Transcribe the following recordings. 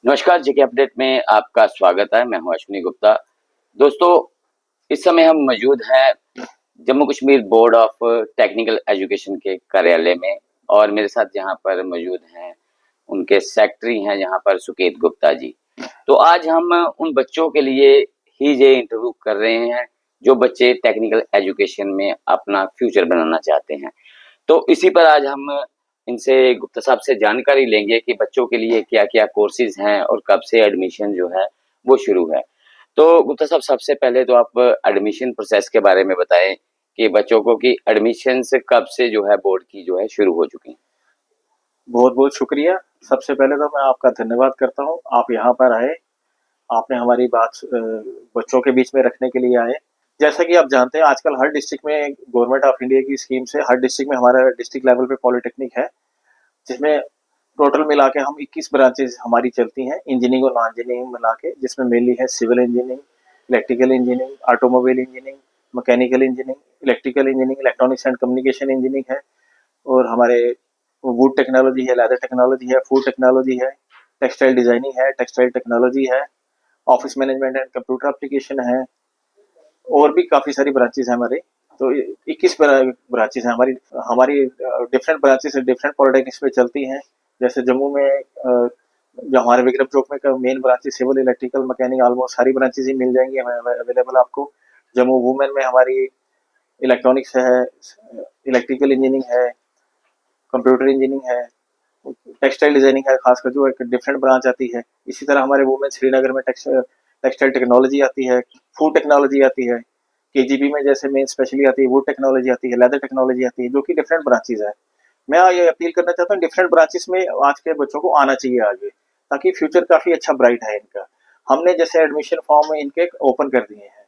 नमस्कार, जेके अपडेट में आपका स्वागत है। मैं हूँ अश्विनी गुप्ता। दोस्तों, इस समय हम मौजूद हैं Jammu Kashmir board of technical education के कार्यालय में और मेरे साथ यहाँ पर मौजूद हैं उनके सेक्रेटरी हैं यहाँ पर सुकेत गुप्ता जी। तो आज हम उन बच्चों के लिए ही ये इंटरव्यू कर रहे हैं जो बच्चे टेक्निकल एजुकेशन में अपना फ्यूचर बनाना चाहते हैं। तो इसी पर आज हम इनसे गुप्ता साहब से जानकारी लेंगे कि बच्चों के लिए क्या-क्या कोर्सेज हैं और कब से एडमिशन जो है वो शुरू है। तो गुप्ता साहब सबसे पहले तो आप एडमिशन प्रोसेस के बारे में बताएं कि बच्चों को कि एडमिशन्स कब से जो है बोर्ड की जो है शुरू हो चुकी हैं। बहुत बहुत शुक्रिया। सबसे पहले तो मैं आपका धन्यवाद करता हूँ, आप यहाँ पर आए, आपने हमारी बात बच्चों के बीच में रखने के लिए आए। जैसा कि आप जानते हैं आजकल हर डिस्ट्रिक्ट में गवर्नमेंट ऑफ इंडिया की स्कीम से हर डिस्ट्रिक्ट में हमारा डिस्ट्रिक्ट लेवल पे पॉलिटेक्निक है, जिसमें टोटल मिला के हम 21 ब्रांचेज हमारी चलती हैं इंजीनियरिंग और नॉन इंजीनियरिंग मिला के, जिसमें मेनली है civil engineering, electrical engineering, automobile engineering, mechanical engineering, electrical engineering, electronics and communication engineering है, और हमारे वुड टेक्नोलॉजी है, लेदर टेक्नोलॉजी है, फूड टेक्नोलॉजी है, टेक्सटाइल डिजाइनिंग है, टेक्सटाइल टेक्नोलॉजी है, office management and computer application है, और भी काफी सारी ब्रांचेस हैं हमारे। तो 21 ब्रांचेस हैं हमारी हमारी डिफरेंट ब्रांचेस डिफरेंट पॉलिटेक्निक्स में चलती हैं। जैसे जम्मू में जो हमारे विक्रम चौक में main branches civil electrical mechanic almost सारी ब्रांचेस ही मिल जाएंगी हमें अवेलेबल आपको। जम्मू वुमेन में हमारी इलेक्ट्रॉनिक्स है, इलेक्ट्रिकल इंजीनियरिंग है, कंप्यूटर इंजीनियरिंग है, टेक्सटाइल डिजाइनिंग है, खासकर जो एक डिफरेंट ब्रांच आती है। इसी तरह हमारे वुमेन श्रीनगर में टेक्सटाइल टेक्नोलॉजी आती है, फूड टेक्नोलॉजी आती है, केजीबी में जैसे मेन स्पेशली आती है वुड टेक्नोलॉजी आती है, लेदर टेक्नोलॉजी आती है, जो कि डिफरेंट ब्रांचेज है। मैं ये अपील करना चाहता हूँ डिफरेंट ब्रांचेस में आज के बच्चों को आना चाहिए आगे, ताकि फ्यूचर काफी अच्छा ब्राइट है इनका। हमने जैसे एडमिशन फॉर्म इनके ओपन कर दिए हैं।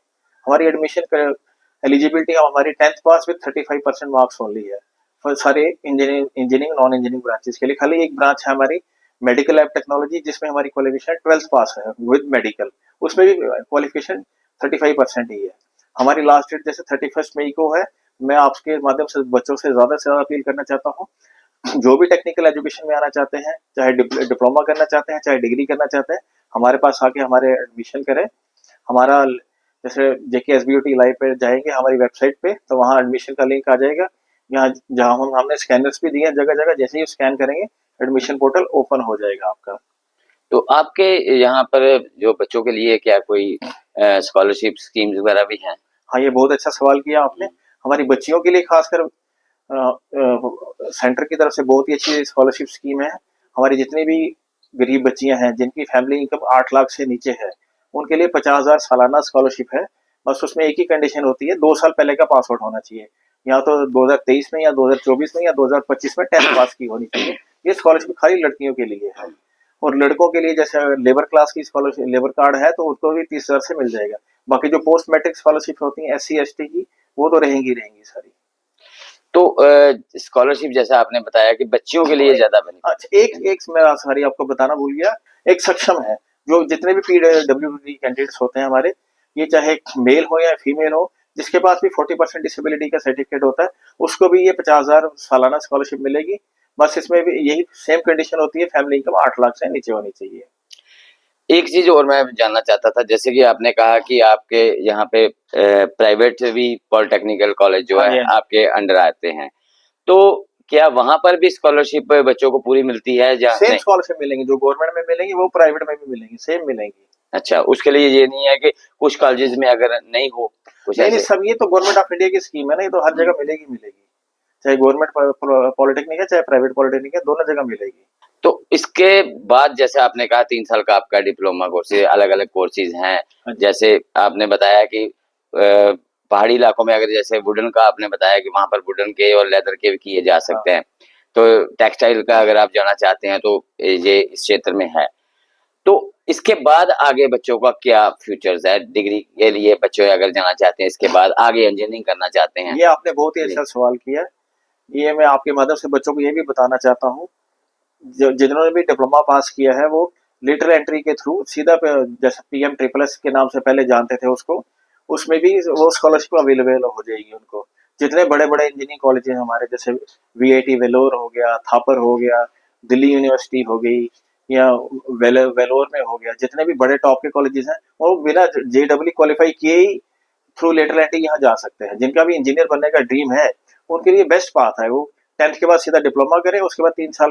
हमारी एडमिशन एलिजिबिलिटी हमारी 10th pass with 35% marks only है for सारे इंजीनियरिंग नॉन इंजीनियरिंग ब्रांचेस के लिए। खाली एक ब्रांच है हमारी मेडिकल लैब टेक्नोलॉजी, जिसमें हमारी क्वालिफिकेशन 12th पास है विद मेडिकल, उसमें भी क्वालिफिकेशन 35% ही है। हमारी लास्ट डेट जैसे 31 मई को है। मैं आपके माध्यम से बच्चों से ज्यादा अपील करना चाहता हूँ, जो भी टेक्निकल एजुकेशन में आना चाहते हैं, चाहे डिप्लोमा करना चाहते हैं, चाहे डिग्री करना चाहते हैं, हमारे पास आके हमारे एडमिशन करें। हमारा जैसे JK S B O T live पे जाएंगे हमारी वेबसाइट पे, तो वहाँ एडमिशन का लिंक आ जाएगा। यहाँ जहाँ हमने स्कैनर्स भी दिए हैं जगह जगह, जैसे ही स्कैन करेंगे एडमिशन पोर्टल ओपन हो जाएगा आपका। तो आपके यहाँ पर जो बच्चों के लिए क्या कोई स्कॉलरशिप स्कीम्स वगैरह भी हैं? हाँ, ये बहुत अच्छा सवाल किया आपने। हमारी बच्चियों के लिए खासकर सेंटर की तरफ से बहुत ही अच्छी स्कॉलरशिप स्कीम है। हमारी जितनी भी गरीब बच्चियां हैं जिनकी फैमिली इनकम 8 लाख से नीचे है, उनके लिए 50,000 सालाना स्कॉलरशिप है। बस उसमें एक ही कंडीशन होती है, 2 साल पहले का पास आउट होना चाहिए, या तो 2023 में या 2024 में या 2025 में 10th पास की होनी चाहिए। ये स्कॉलरशिप खाली लड़कियों के लिए है। और लड़कों के लिए जैसे लेबर क्लास की स्कॉलरशिप लेबर कार्ड है तो उसको भी 30,000 से मिल जाएगा। बाकी जो पोस्ट मैट्रिक स्कॉलरशिप होती है SC ST की, वो तो रहेंगी रहेंगी सारी। तो स्कॉलरशिप जैसा आपने बताया कि बच्चियों के लिए ज्यादा बेनिफिट। अच्छा, एक एक मैं सारी आपको बताना भूल गया। एक सक्षम है, जो जितने भी PWD कैंडिडेट्स होते हैं हमारे, ये चाहे मेल हो या फीमेल हो, जिसके पास भी 40% डिसेबिलिटी का सर्टिफिकेट होता है, उसको भी ये 50,000 सालाना स्कॉलरशिप मिलेगी। बस इसमें भी यही सेम कंडीशन होती है, फैमिली इनकम 8 लाख से नीचे होनी चाहिए। एक चीज और मैं जानना चाहता था, जैसे कि आपने कहा कि आपके यहाँ पे प्राइवेट भी पॉलिटेक्निकल कॉलेज जो हाँ है जी, हाँ जी। आपके अंडर आते हैं, तो क्या वहां पर भी स्कॉलरशिप बच्चों को पूरी मिलती है या सेम नहीं? स्कॉलरशिप मिलेंगी, जो गवर्नमेंट में मिलेंगी वो प्राइवेट में भी मिलेंगी, सेम मिलेंगी। अच्छा, उसके लिए ये नहीं है कि कुछ कॉलेजेस में अगर नहीं हो कुछ नहीं नहीं, ऐसे। सब ये तो गवर्नमेंट ऑफ इंडिया की स्कीम है ना, ये तो हर जगह मिलेगी मिलेगी, चाहे गवर्नमेंट पॉलिटेक्निक है चाहे प्राइवेट पॉलिटेक्निक है, दोनों जगह मिलेगी। तो इसके बाद जैसे आपने कहा 3 साल का आपका डिप्लोमा कोर्स, अलग अलग कोर्सेज हैं। हाँ जी। जैसे आपने बताया कि पहाड़ी इलाकों में अगर जैसे वुडन का आपने बताया कि वहां पर वुडन के और लेदर के भी किए जा सकते हैं, तो टेक्सटाइल का अगर आप जाना चाहते हैं तो ये इस क्षेत्र में है। तो इसके बाद आगे बच्चों का क्या फ्यूचर्स है? डिग्री के लिए बच्चे अगर जाना चाहते हैं, इसके बाद आगे इंजीनियरिंग करना चाहते हैं। ये आपने बहुत ही अच्छा सवाल किया। ये मैं आपके माध्यम से बच्चों को ये भी बताना चाहता हूँ, जो जिन्होंने भी डिप्लोमा पास किया है वो लेटर एंट्री के थ्रू सीधा जैसे PM SSS के नाम से पहले जानते थे उसको, उसमें भी वो स्कॉलरशिप अवेलेबल हो जाएगी उनको। जितने बड़े बड़े इंजीनियरिंग कॉलेज हैं हमारे, जैसे VIT वेलोर हो गया, थापर हो गया, दिल्ली यूनिवर्सिटी हो गई, या वेलोर में हो गया, जितने भी बड़े टॉप के कॉलेजेस हैं वो बिना JEE क्वालिफाई किए ही थ्रू लेटर एंट्री यहाँ जा सकते हैं। जिनका भी इंजीनियर बनने का ड्रीम है उनके लिए बेस्ट पाथ है वो 10th के बाद सीधा डिप्लोमा करें, उसके बाद 3 साल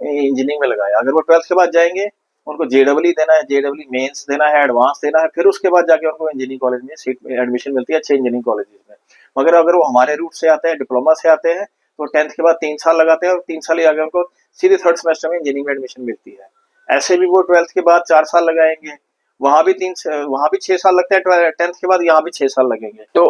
इंजीनियरिंग में लगाए। अगर वो 12th के बाद जाएंगे उनको JEE देना है, JEE मेंस देना है, एडवांस देना है, फिर उसके बाद जाके उनको इंजीनियरिंग कॉलेज में सीट एडमिशन मिलती है, अच्छे इंजीनियरिंग कॉलेजेस में। मगर अगर वो हमारे रूट से आते हैं, डिप्लोमा से आते हैं, तो 10th के बाद 3 साल लगाते हैं और 3 साल ही आगे उनको सीधे 3rd सेमेस्टर में इंजीनियरिंग में एडमिशन मिलती है। ऐसे भी वो 12th के बाद 4 साल लगाएंगे, वहां भी 6 साल लगते हैं, 10th के बाद यहाँ भी 6 साल लगेंगे। तो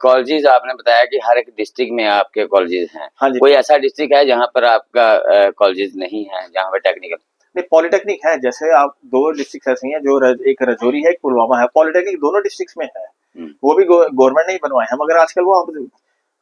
कॉलेजेस आपने बताया कि हर एक डिस्ट्रिक्ट में आपके कॉलेजेस हैं। हाँ जी। कोई ऐसा डिस्ट्रिक्ट है जहाँ पर आपका कॉलेजेस नहीं है, जहाँ पर टेक्निकल? नहीं, पॉलिटेक्निक है। जैसे आप 2 डिस्ट्रिक्ट ऐसी हैं जो एक रजौरी है, एक पुलवामा है। पॉलिटेक्निक दोनों डिस्ट्रिक्ट में है, वो भी गवर्नमेंट ने ही बनवाए हैं, मगर आजकल वो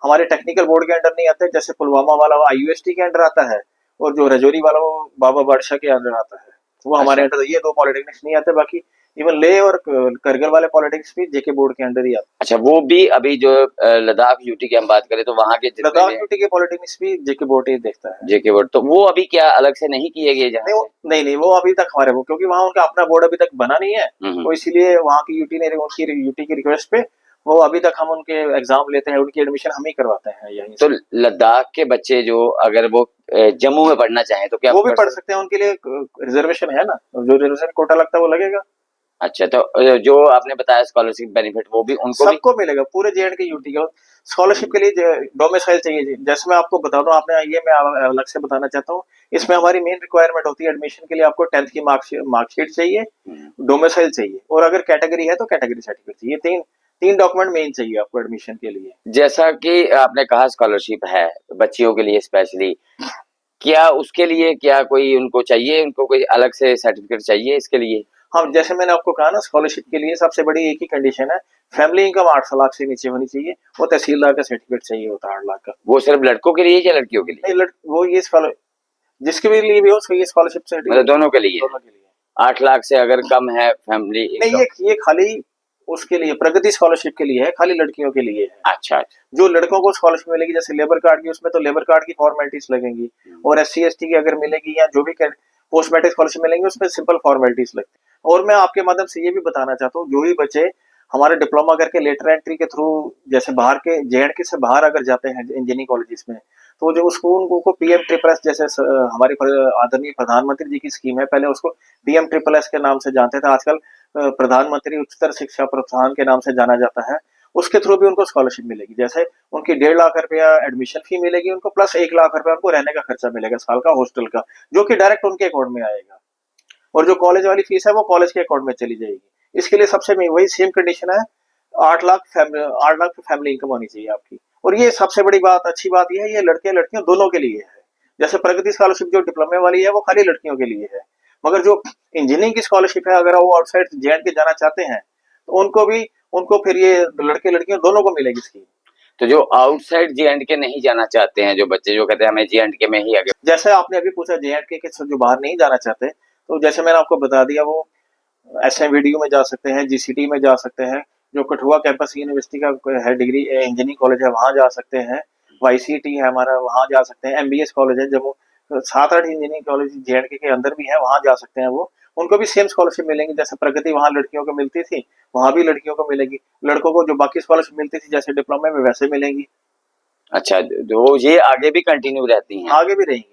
हमारे टेक्निकल बोर्ड के अंडर नहीं आते। जैसे पुलवामा वाला वो IUST के अंडर आता है और जो रजौरी वाला वो बाबा बादशाह के अंडर आता है, वो हमारे अंडर। ये 2 पॉलिटेक्निक्स नहीं आते, बाकी इवन ले और करगिल वाले पॉलिटेक्निक्स भी JK बोर्ड के अंडर ही आते अच्छा, वो भी अभी जो लद्दाख यूटी की हम बात करें तो वहाँ के हैं। लद्दाख यूटी के पॉलिटेक्निक्स भी JK बोर्ड ही देखता है। JK बोर्ड, तो वो अभी क्या अलग से नहीं किए गए जहाँ से? नहीं, वो अभी तक हमारे वो, क्योंकि वहाँ उनका अपना बोर्ड अभी तक बना नहीं है, तो इसीलिए वहाँ की यूटी की रिक्वेस्ट पे वो अभी तक हम उनके एग्जाम लेते हैं, उनकी एडमिशन हम ही करवाते हैं यहीं तो लद्दाख के बच्चे जो अगर वो जम्मू में पढ़ना चाहें तो क्या वो भी पढ़ सकते हैं? उनके लिए रिजर्वेशन है ना, जो रिजर्वेशन कोटा लगता है वो लगेगा। अच्छा, तो जो आपने बताया स्कॉलरशिप बेनिफिट वो भी उनको सबको मिलेगा, पूरे JNK यूटी का। स्कॉलरशिप के लिए डोमिसाइल चाहिए। जैसे मैं आपको बता दूं, आपने ये मैं अलग से बताना चाहता हूँ, इसमें हमारी मेन रिक्वायरमेंट होती है एडमिशन के लिए, आपको 10th की मार्कशीट चाहिए, डोमिसाइल चाहिए, और अगर कैटेगरी है तो कैटेगरी सर्टिफिकेट चाहिए। तीन डॉक्यूमेंट मेन चाहिए आपको एडमिशन के लिए। जैसा कि आपने कहा स्कॉलरशिप है बच्चियों के लिए स्पेशली, क्या उसके लिए क्या कोई उनको चाहिए, उनको कोई अलग से सर्टिफिकेट चाहिए इसके लिए? हाँ, जैसे मैंने आपको कहा ना, स्कॉलरशिप के लिए सबसे बड़ी एक ही कंडीशन है, फैमिली इनकम 8 लाख से नीचे होनी चाहिए, वो तहसीलदार का सर्टिफिकेट चाहिए होता है 8 लाख का। वो सिर्फ लड़कों के लिए या लड़कियों के लिए? नहीं, वो ये जिसके भी लिए भी हो, ये स्कॉलरशिप सर्टिफिकेट मतलब दोनों के लिए? 8 लाख से अगर कम है फैमिली नहीं, ये खाली उसके लिए, प्रगति स्कॉलरशिप के लिए है, खाली लड़कियों के लिए है। अच्छा। जो लड़कों को स्कॉलरशिप मिलेगी, जैसे लेबर कार्ड की, उसमें तो लेबर कार्ड की फॉर्मेलिटीज लगेंगी, और SC ST की अगर मिलेगी या जो भी पोस्ट मैट्रिक स्कॉलरशिप मिलेंगी उसमें सिंपल फॉर्मेलिटीज लगती है। और मैं आपके माध्यम से ये भी बताना चाहता हूँ, जो भी बच्चे हमारे डिप्लोमा करके लेटर एंट्री के थ्रू जैसे बाहर के JNK से बाहर अगर जाते हैं इंजीनियरिंग कॉलेजेस में, तो जो उसको उनको PM-SSS जैसे हमारे आदरणीय प्रधानमंत्री जी की स्कीम है, पहले उसको PM-SSS के नाम से जानते थे, आजकल प्रधानमंत्री उच्चतर शिक्षा प्रोत्साहन के नाम से जाना जाता है। उसके थ्रू भी उनको स्कॉलरशिप मिलेगी। जैसे उनकी 1.5 लाख रुपया एडमिशन फी मिलेगी उनको, प्लस 1 लाख रुपया उनको रहने का खर्चा मिलेगा साल का हॉस्टल का, जो कि डायरेक्ट उनके अकाउंट में आएगा, और जो कॉलेज वाली फीस है वो कॉलेज के अकाउंट में चली जाएगी। इसके लिए सबसे वही सेम कंडीशन है, 8 लाख फैमिली इनकम होनी चाहिए आपकी। और ये सबसे बड़ी बात, अच्छी बात ये है, ये लड़के लड़कियों दोनों के लिए है। जैसे प्रगति स्कॉलरशिप जो डिप्लोमे वाली है वो खाली लड़कियों के लिए है, मगर जो इंजीनियरिंग की स्कॉलरशिप है, अगर वो आउटसाइड JNK जाना चाहते हैं तो उनको फिर ये लड़के लड़कियों दोनों को मिलेगी स्कीम। तो जो आउटसाइड JNK नहीं जाना चाहते हैं, जो बच्चे जो कहते हैं हमें JNK में ही आगे, जैसे आपने अभी पूछा JNK के जो बाहर नहीं जाना चाहते, तो जैसे मैंने आपको बता दिया, वो SMVDU में जा सकते हैं, GCT में जा सकते हैं, जो कठुआ कैंपस यूनिवर्सिटी का है, डिग्री इंजीनियरिंग कॉलेज है, वहां जा सकते हैं। YCT है हमारा, वहां जा सकते हैं। MBS कॉलेज है जम्मू, 7-8 इंजीनियरिंग कॉलेज JNK के अंदर भी है, वहां जा सकते हैं। वो उनको भी सेम स्कॉलरशिप मिलेंगी, जैसे प्रगति वहां लड़कियों को मिलती थी, वहां भी लड़कियों को मिलेगी। लड़कों को जो बाकी स्कॉलरशिप मिलती थी जैसे डिप्लोमे में, वैसे मिलेंगी। अच्छा, जो ये आगे भी कंटिन्यू रहती हैं? आगे भी रहेंगी।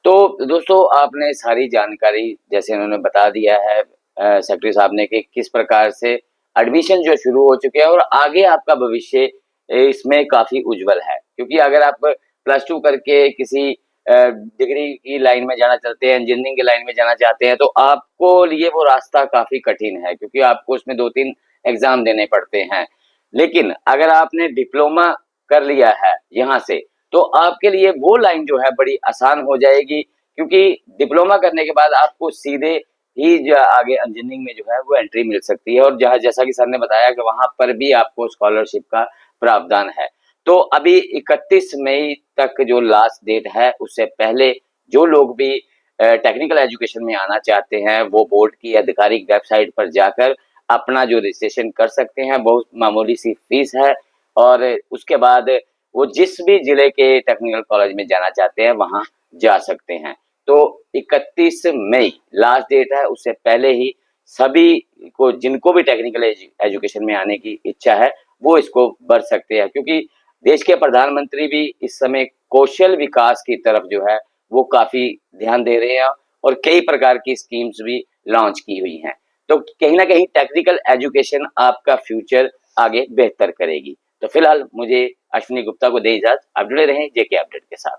तो दोस्तों, आपने सारी जानकारी जैसे उन्होंने बता दिया है सेक्रेटरी साहब ने कि किस प्रकार से एडमिशन जो शुरू हो चुके हैं और आगे आपका भविष्य इसमें काफी उज्जवल है, क्योंकि अगर आप +2 करके किसी डिग्री की लाइन में जाना चाहते हैं, इंजीनियरिंग की लाइन में जाना चाहते हैं, तो आपको लिए वो रास्ता काफी कठिन है, क्योंकि आपको उसमें 2-3 एग्जाम देने पड़ते हैं। लेकिन अगर आपने डिप्लोमा कर लिया है यहाँ से, तो आपके लिए वो लाइन जो है बड़ी आसान हो जाएगी, क्योंकि डिप्लोमा करने के बाद आपको सीधे ही जो आगे इंजीनियरिंग में जो है वो एंट्री मिल सकती है, और जहाँ जैसा कि सर ने बताया कि वहां पर भी आपको स्कॉलरशिप का प्रावधान है। तो अभी 31 मई तक जो लास्ट डेट है, उससे पहले जो लोग भी टेक्निकल एजुकेशन में आना चाहते हैं वो बोर्ड की आधिकारिक वेबसाइट पर जाकर अपना जो रजिस्ट्रेशन कर सकते हैं। बहुत मामूली सी फीस है, और उसके बाद वो जिस भी जिले के टेक्निकल कॉलेज में जाना चाहते हैं वहां जा सकते हैं। तो 31 मई लास्ट डेट है, उससे पहले ही सभी को, जिनको भी टेक्निकल एजुकेशन में आने की इच्छा है, वो इसको बढ़ सकते हैं, क्योंकि देश के प्रधानमंत्री भी इस समय कौशल विकास की तरफ जो है वो काफी ध्यान दे रहे हैं और कई प्रकार की स्कीम्स भी लॉन्च की हुई हैं। तो कहीं ना कहीं टेक्निकल एजुकेशन आपका फ्यूचर आगे बेहतर करेगी। तो फिलहाल मुझे अश्विनी गुप्ता को दे इजाजत। आप जुड़े रहें जेके अपडेट के साथ।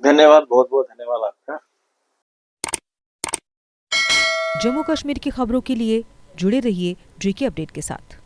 धन्यवाद, बहुत बहुत धन्यवाद आपका। जम्मू कश्मीर की खबरों के लिए जुड़े रहिए जेके अपडेट के साथ।